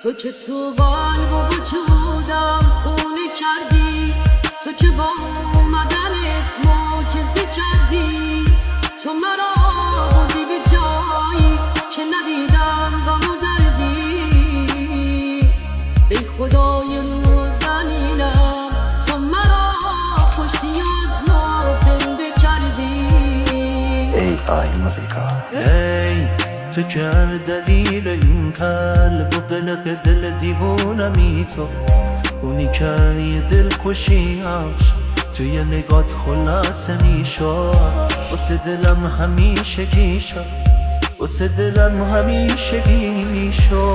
تو که تو قلب و وجودم خونه کردی، تو که با اومدنت معجزه کردی، تو مرا بردی به جایی که ندیدم غم و دردی. ای خدای رو زمینم تو مرا کشتی و از ما زنده کردی. AI muzyka. ای تو که هر دلیل این قلب و قلق دل دیوونمی تو، اونی که یه دل خوشیاش توی نگات خلاصه میشد. واسه دلم همیشه گیشد، واسه دلم همیشه گیشد.